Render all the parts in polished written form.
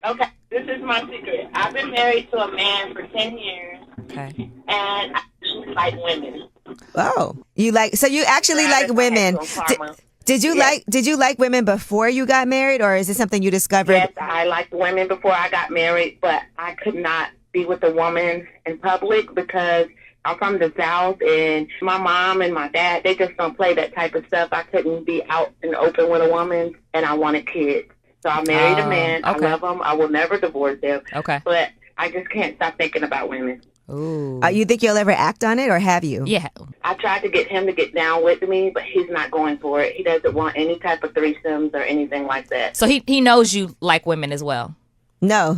Okay, this is my secret. I've been married to a man for 10 years, Okay. and I actually like women. Oh, you like, so you actually like Travis, I had women. some Did, karma. Yes, did you like women before you got married, or is it something you discovered? yes, I liked women before I got married, but I could not be with a woman in public because I'm from the South, and my mom and my dad, they just don't play that type of stuff. I couldn't be out and open with a woman, and I wanted kids. So I married a man. I Okay. love him. I will never divorce him. Okay. But I just can't stop thinking about women. Ooh. You think you'll ever act on it, or have you? Yeah. I tried to get him to get down with me, but he's not going for it. He doesn't want any type of threesomes or anything like that. So he knows you like women as well. No.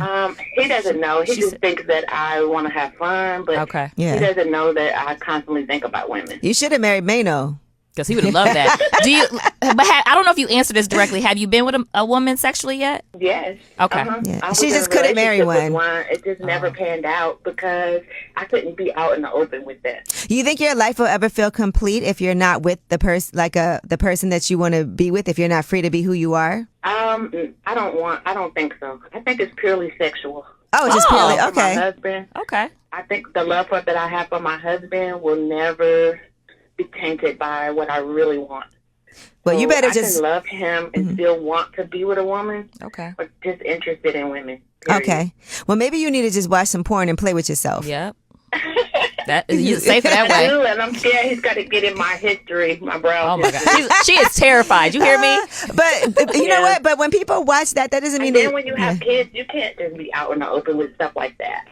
He doesn't know. He just thinks that I want to have fun, but Okay. Yeah. he doesn't know that I constantly think about women. You should have married Mano. Because he would have loved that. Do you? But I don't know if you answered this directly. Have you been with a woman sexually yet? Yes. Okay. Yeah. I was She in just a couldn't marry relationship with one. It just never panned out because I couldn't be out in the open with that. You think your life will ever feel complete if you're not with the person, the person that you want to be with, if you're not free to be who you are? I don't think so. I think it's purely sexual. Oh, it's just purely, My okay. husband. Okay. I think the love that I have for my husband will never be tainted by what I really want. Well, you better I just, can love him and still want to be with a woman. Okay. But just interested in women. Period. okay. Well, maybe you need to just watch some porn and play with yourself. Yep. That you're safer that I way. do, and I'm scared he's got to get in my history, my browser. Oh my God. She is terrified. You hear me? But you know what? But when people watch that doesn't mean And then that, when you have kids, you can't just be out in the open with stuff like that.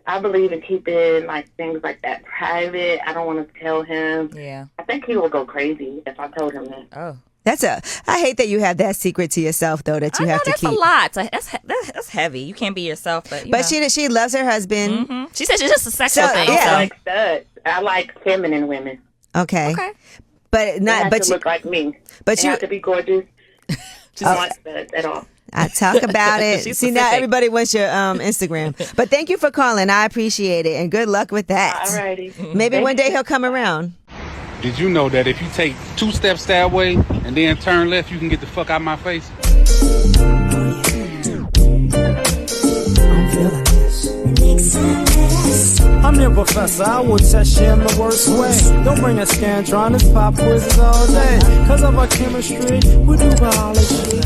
I believe in keeping like things like that private. I don't want to tell him. Yeah. I think he will go crazy if I told him that. Oh. I hate that you have that secret to yourself, though, that you have to that's keep. a lot. That's heavy. You can't be yourself, but But she loves her husband. She says it's just a sexual So, thing. yeah. I So. like studs. I like feminine women. Okay. Okay. But They not, have but to you, look like me. but They you, have to be gorgeous. Just not studs at all. I talk about it. She's See, now specific. everybody wants your Instagram. But thank you for calling. I appreciate it. And good luck with that. Alrighty. Maybe Thank one day you. he'll come around. Did you know that if you take 2 steps that way and then turn left, you can get the fuck out of my face? I'm your professor, I will test you in the worst way. Don't bring a scantron, it's pop quizzes all day. Cause of our chemistry, we do biology.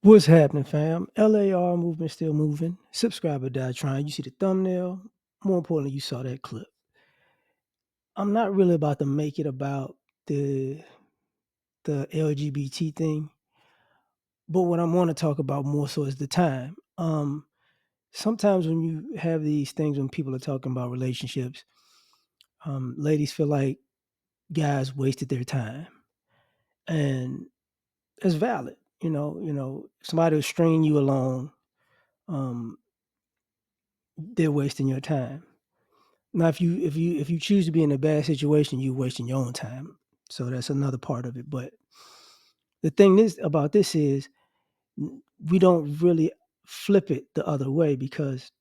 What's happening, fam? L.A.R. movement still moving. Subscribe or die trying. You see the thumbnail. More importantly, you saw that clip. I'm not really about to make it about the LGBT thing, but what I want to talk about more so is the time. Sometimes when you have these things, when people are talking about relationships, ladies feel like guys wasted their time, and it's valid. Somebody will string you along. They're wasting your time. Now, if you choose to be in a bad situation, you're wasting your own time. So that's another part of it. But the thing about this is we don't really flip it the other way, because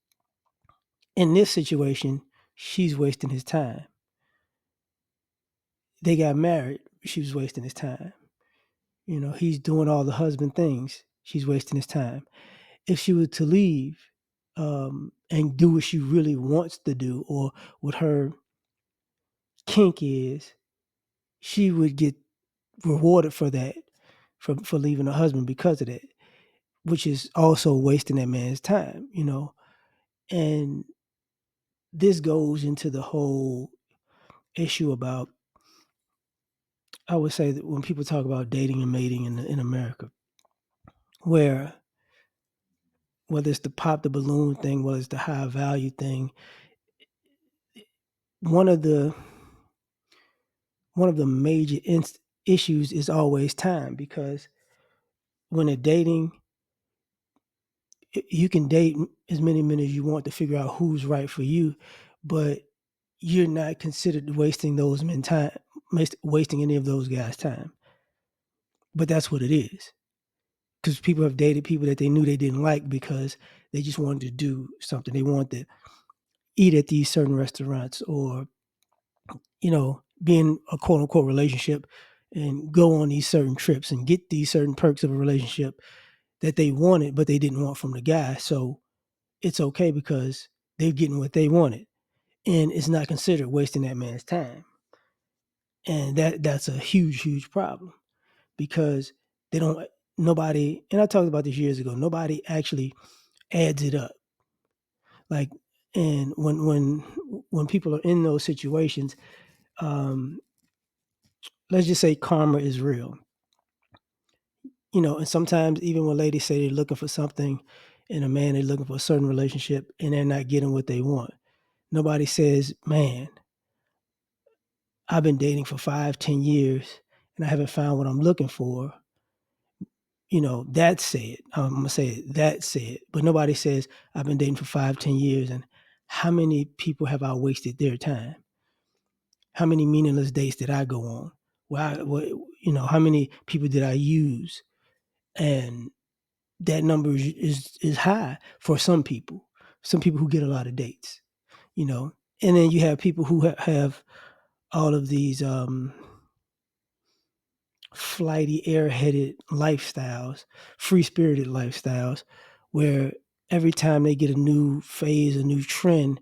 in this situation, she's wasting his time. They got married. She was wasting his time. He's doing all the husband things. She's wasting his time. If she were to leave and do what she really wants to do, or what her kink is, she would get rewarded for that, for leaving her husband because of that, which is also wasting that man's time, And this goes into the whole issue about, I would say, that when people talk about dating and mating in America, where whether it's the pop the balloon thing, whether it's the high value thing, one of the major issues is always time, because when they're dating, you can date as many men as you want to figure out who's right for you, but you're not considered wasting those men time, wasting any of those guys' time. But that's what it is, because people have dated people that they knew they didn't like because they just wanted to do something. They wanted to eat at these certain restaurants, or be in a quote unquote relationship and go on these certain trips and get these certain perks of a relationship. that they wanted, but they didn't want from the guy. So it's okay because they're getting what they wanted, and it's not considered wasting that man's time. And that's a huge problem because they don't nobody, and I talked about this years ago, nobody actually adds it up. Like, and when people are in those situations, um, let's just say karma is real. And sometimes even when ladies say they're looking for something in a man, they're looking for a certain relationship and they're not getting what they want. Nobody says, man, I've been dating for 5, 10 years and I haven't found what I'm looking for. That said, I'm gonna say it, that said, but nobody says I've been dating for 5, 10 years and how many people have I wasted their time? How many meaningless dates did I go on? How many people did I use? And that number is high for some people. Some people who get a lot of dates, and then you have people who have all of these flighty, airheaded lifestyles, free spirited lifestyles, where every time they get a new phase, a new trend,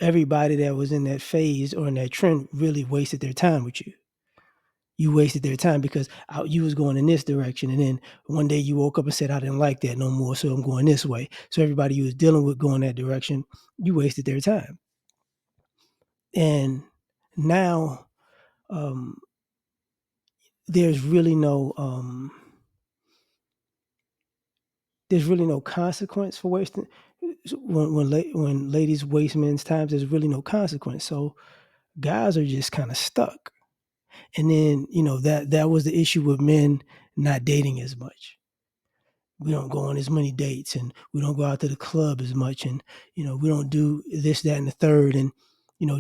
everybody that was in that phase or in that trend really wasted their time with you. You wasted their time because you was going in this direction. And then one day you woke up and said, I didn't like that no more. So I'm going this way. So everybody you was dealing with going that direction, you wasted their time. And now there's really no consequence for wasting. When ladies waste men's time, there's really no consequence. So guys are just kind of stuck. And then, that was the issue with men not dating as much. We don't go on as many dates and we don't go out to the club as much. And, we don't do this, that, and the third. And,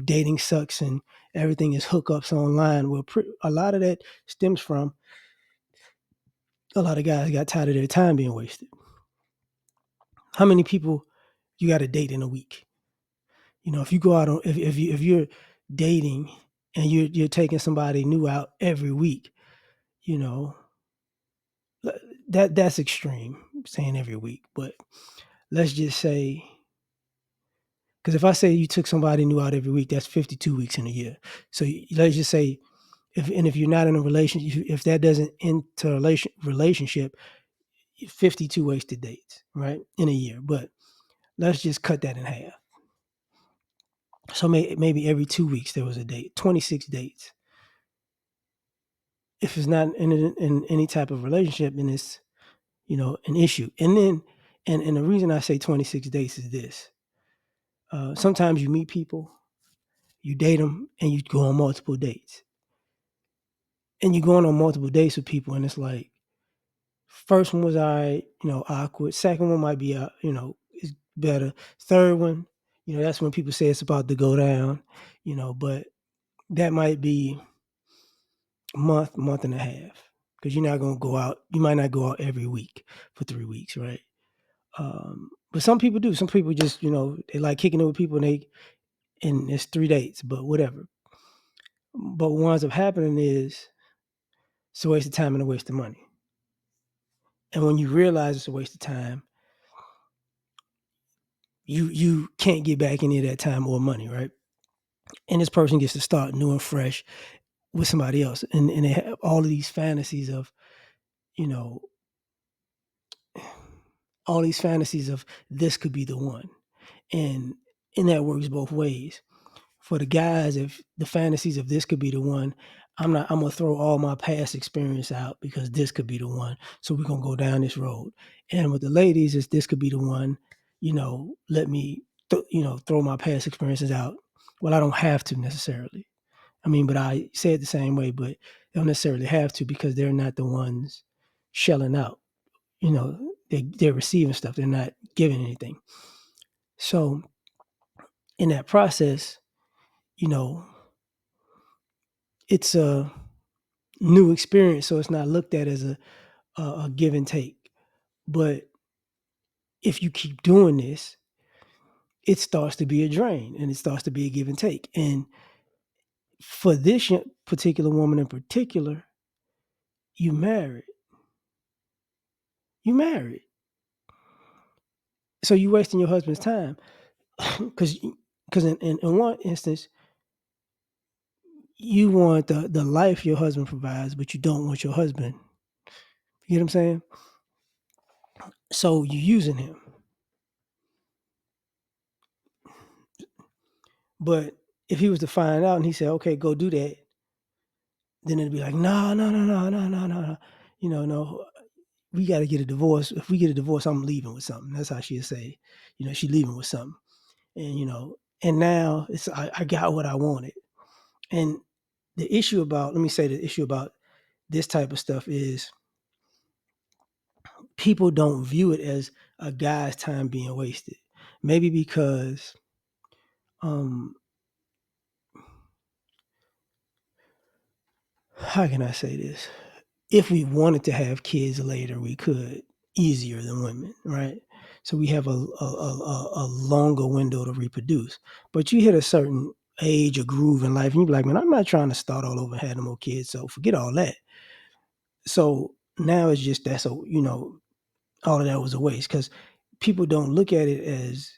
dating sucks and everything is hookups online. Well, a lot of that stems from a lot of guys got tired of their time being wasted. How many people you got to date in a week? If you go out on, if you're dating and you're taking somebody new out every week, that's extreme, saying every week. But let's just say, because if I say you took somebody new out every week, that's 52 weeks in a year. So let's just say, if you're not in a relationship, if that doesn't enter a relationship, 52 wasted dates, right, in a year. But let's just cut that in half. So maybe every 2 weeks there was a date, 26 dates. If it's not in any type of relationship, then it's, an issue. And then, and the reason I say 26 dates is this. Sometimes you meet people, you date them, and you go on multiple dates. And you're going on multiple dates with people, and it's like, first one was all right, awkward. Second one might be, is better. Third one, that's when people say it's about to go down, but that might be a month and a half, because you're not going to go out. You might not go out every week for 3 weeks, right? But some people do. Some people just, they like kicking it with people, and it's 3 dates, but whatever. But what winds up happening is it's a waste of time and a waste of money. And when you realize it's a waste of time, you can't get back any of that time or money, right? And this person gets to start new and fresh with somebody else. And they have all of these fantasies of, all these fantasies of this could be the one. And that works both ways. For the guys, if the fantasies of this could be the one, I'm gonna throw all my past experience out because this could be the one. So we're gonna go down this road. And with the ladies, is this could be the one, let me throw my past experiences out. Well, I don't have to necessarily. I mean, but I say it the same way, but they don't necessarily have to because they're not the ones shelling out. They're receiving stuff. They're not giving anything. So in that process, it's a new experience. So it's not looked at as a give and take. But if you keep doing this, it starts to be a drain and it starts to be a give and take. And for this particular woman in particular, you married. You married. So you wasting your husband's time. Because in one instance, you want the life your husband provides, but you don't want your husband. You know what I'm saying? So you're using him. But if he was to find out and he said, okay, go do that, then it'd be like, no. No. We got to get a divorce. If we get a divorce, I'm leaving with something. That's how she'd say, she leaving with something. And, and now I got what I wanted. And the issue about this type of stuff is people don't view it as a guy's time being wasted. Maybe because how can I say this? If we wanted to have kids later, we could easier than women, right? So we have a longer window to reproduce. But you hit a certain age or groove in life, and you be like, man, I'm not trying to start all over and have no more kids. So forget all that. So now it's just that. So all of that was a waste because people don't look at it as,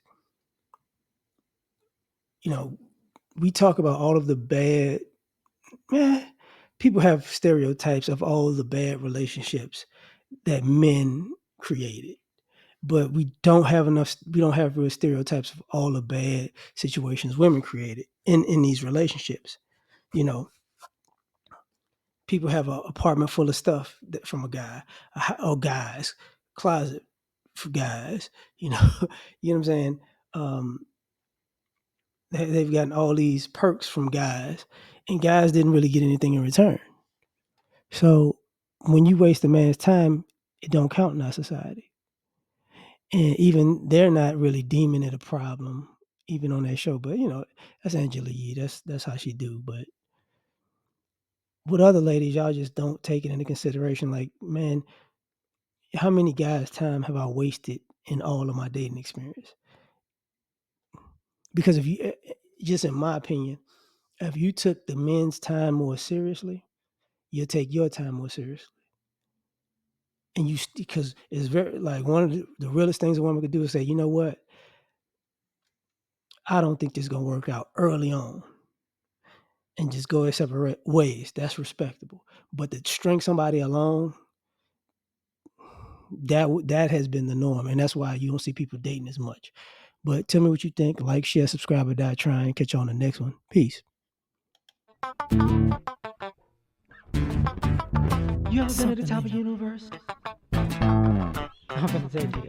we talk about all of the bad. People have stereotypes of all of the bad relationships that men created, but we don't have real stereotypes of all the bad situations women created in these relationships. People have an apartment full of stuff from a guy, or guys, closet for guys. You know what I'm saying? They've gotten all these perks from guys, and guys didn't really get anything in return. So when you waste a man's time, it don't count in our society. And even they're not really deeming it a problem, even on that show. But that's Angela Yee. That's how she do. But with other ladies, y'all just don't take it into consideration. Like, man, how many guys' time have I wasted in all of my dating experience? Because if you, just in my opinion, if you took the men's time more seriously, you'll take your time more seriously. And because it's very, like, one of the realest things a woman could do is say, you know what? I don't think this is going to work out early on, and just go their separate ways. That's respectable. But to string somebody along, that has been the norm. And that's why you don't see people dating as much. But tell me what you think. Like, share, subscribe, or die trying. Catch you on the next one. Peace. You ever been at the top of the universe? I'm going to take you.